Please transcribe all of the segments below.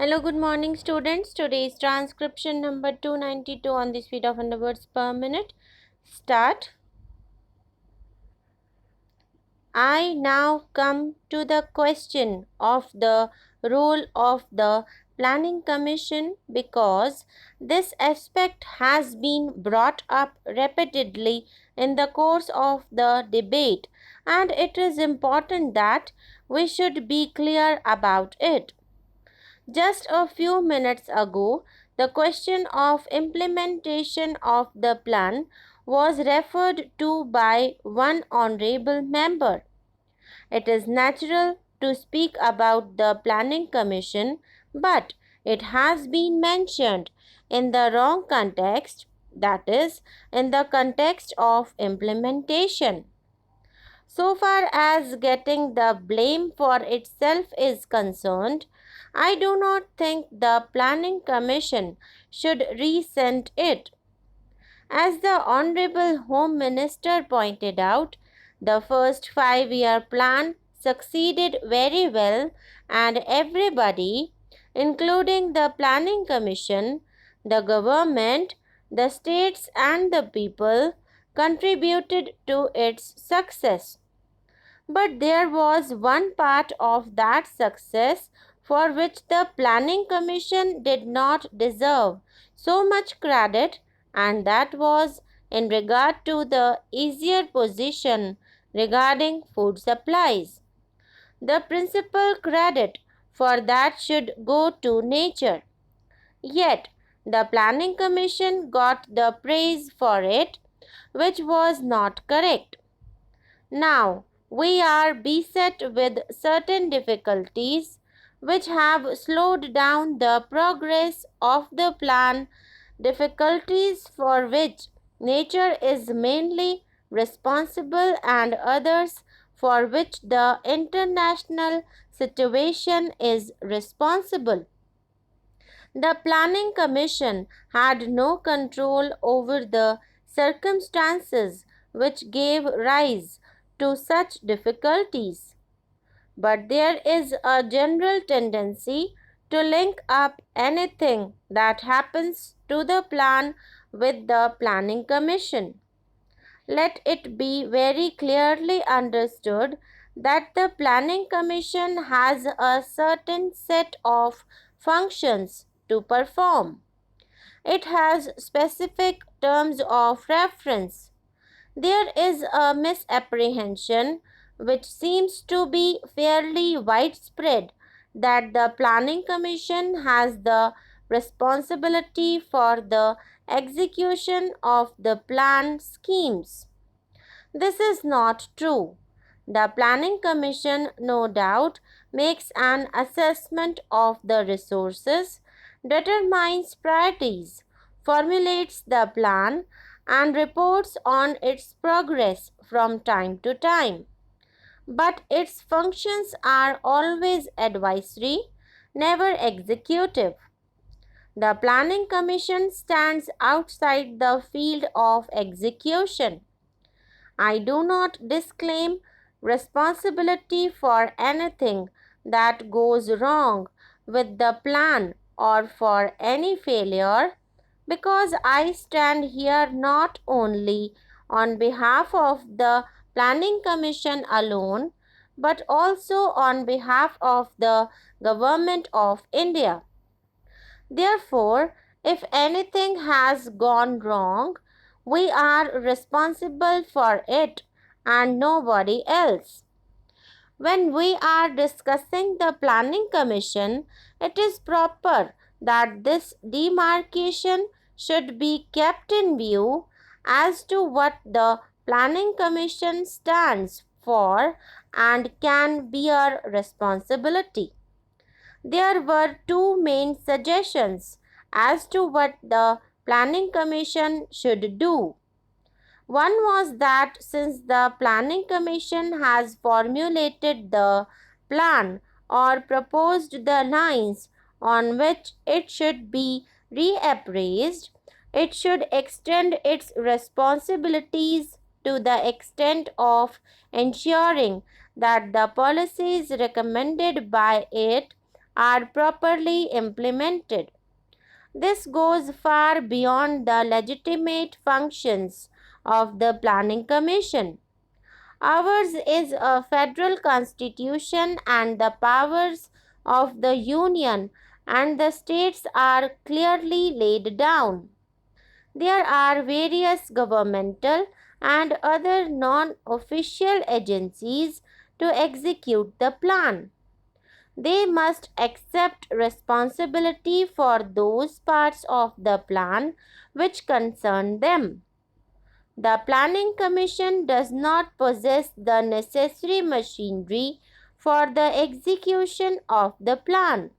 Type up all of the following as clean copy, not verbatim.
Hello, good morning, students. Today is transcription number 292 on the speed of 100 words per minute. Start. I now come to the question of the role of the Planning Commission because this aspect has been brought up repeatedly in the course of the debate, and it is important that we should be clear about it. Just a few minutes ago, the question of implementation of the plan was referred to by one honorable member. It is natural to speak about the Planning Commission, but it has been mentioned in the wrong context, that is, in the context of implementation. So far as getting the blame for itself is concerned, I do not think the Planning Commission should resent it. As the Honorable Home Minister pointed out, the first 5-year plan succeeded very well, and everybody, including the Planning Commission, the government, the states, and the people, contributed to its success. But there was one part of that success for which the Planning Commission did not deserve so much credit, and that was in regard to the easier position regarding food supplies. The principal credit for that should go to nature. Yet, the Planning Commission got the praise for it, which was not correct. Now, we are beset with certain difficulties which have slowed down the progress of the plan, difficulties for which nature is mainly responsible and others for which the international situation is responsible. The Planning Commission had no control over the circumstances which gave rise to such difficulties. But there is a general tendency to link up anything that happens to the plan with the Planning Commission. Let it be very clearly understood that the Planning Commission has a certain set of functions to perform. It has specific terms of reference. There is a misapprehension which seems to be fairly widespread that the Planning Commission has the responsibility for the execution of the plan schemes. This is not true. The Planning Commission, no doubt, makes an assessment of the resources, determines priorities, formulates the plan, and reports on its progress from time to time. But its functions are always advisory, never executive. The Planning Commission stands outside the field of execution. I do not disclaim responsibility for anything that goes wrong with the plan or for any failure, because I stand here not only on behalf of the Planning Commission alone, but also on behalf of the Government of India. Therefore, if anything has gone wrong, we are responsible for it and nobody else. When we are discussing the Planning Commission, it is proper that this demarcation should be kept in view as to what the Planning Commission stands for and can bear responsibility. There were two main suggestions as to what the Planning Commission should do. One was that since the Planning Commission has formulated the plan or proposed the lines on which it should be reappraised, it should extend its responsibilities to the extent of ensuring that the policies recommended by it are properly implemented. This goes far beyond the legitimate functions of the Planning Commission. Ours is a federal constitution, and the powers of the union and the states are clearly laid down. There are various governmental and other non official agencies to execute the plan. They must accept responsibility for those parts of the plan which concern them. The Planning Commission does not possess the necessary machinery for the execution of the plan.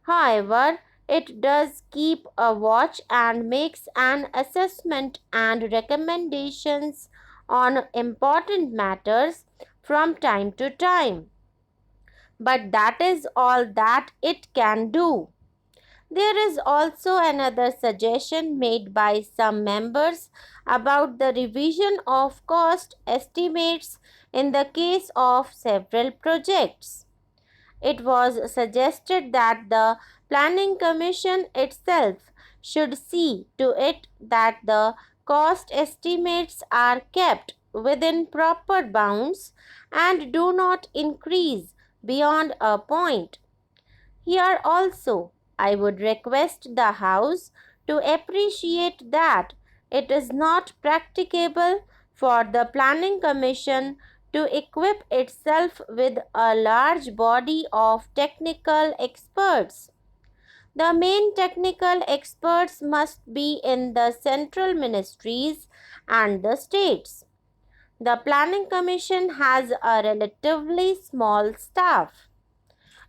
However, it does keep a watch and makes an assessment and recommendations on important matters from time to time. But that is all that it can do. There is also another suggestion made by some members about the revision of cost estimates in the case of several projects. It was suggested that the Planning Commission itself should see to it that the cost estimates are kept within proper bounds and do not increase beyond a point. Here also, I would request the House to appreciate that it is not practicable for the Planning Commission to equip itself with a large body of technical experts. The main technical experts must be in the central ministries and the states. The Planning Commission has a relatively small staff.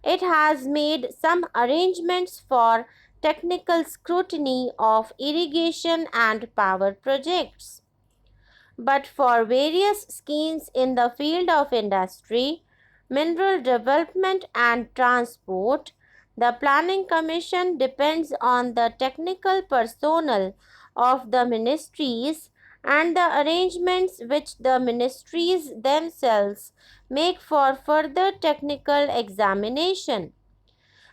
It has made some arrangements for technical scrutiny of irrigation and power projects. But for various schemes in the field of industry, mineral development, and transport, the Planning Commission depends on the technical personnel of the ministries and the arrangements which the ministries themselves make for further technical examination.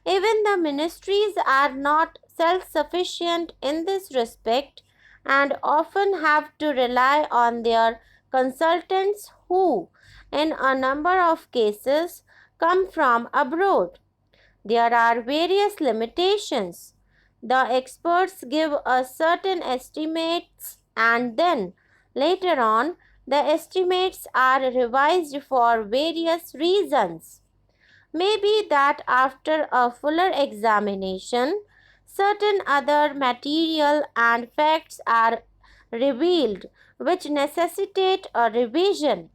Even the ministries are not self sufficient in this respect and often have to rely on their consultants who, in a number of cases, come from abroad. There are various limitations. The experts give a certain estimates and then later on the estimates are revised for various reasons. Maybe that after a fuller examination, certain other material and facts are revealed which necessitate a revision.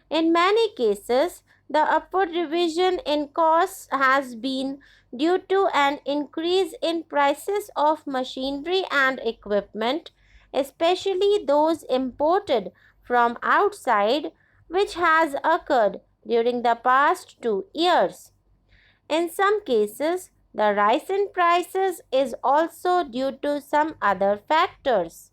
In many cases, the upward revision in costs has been due to an increase in prices of machinery and equipment, especially those imported from outside, which has occurred during the past 2 years. In some cases, the rise in prices is also due to some other factors.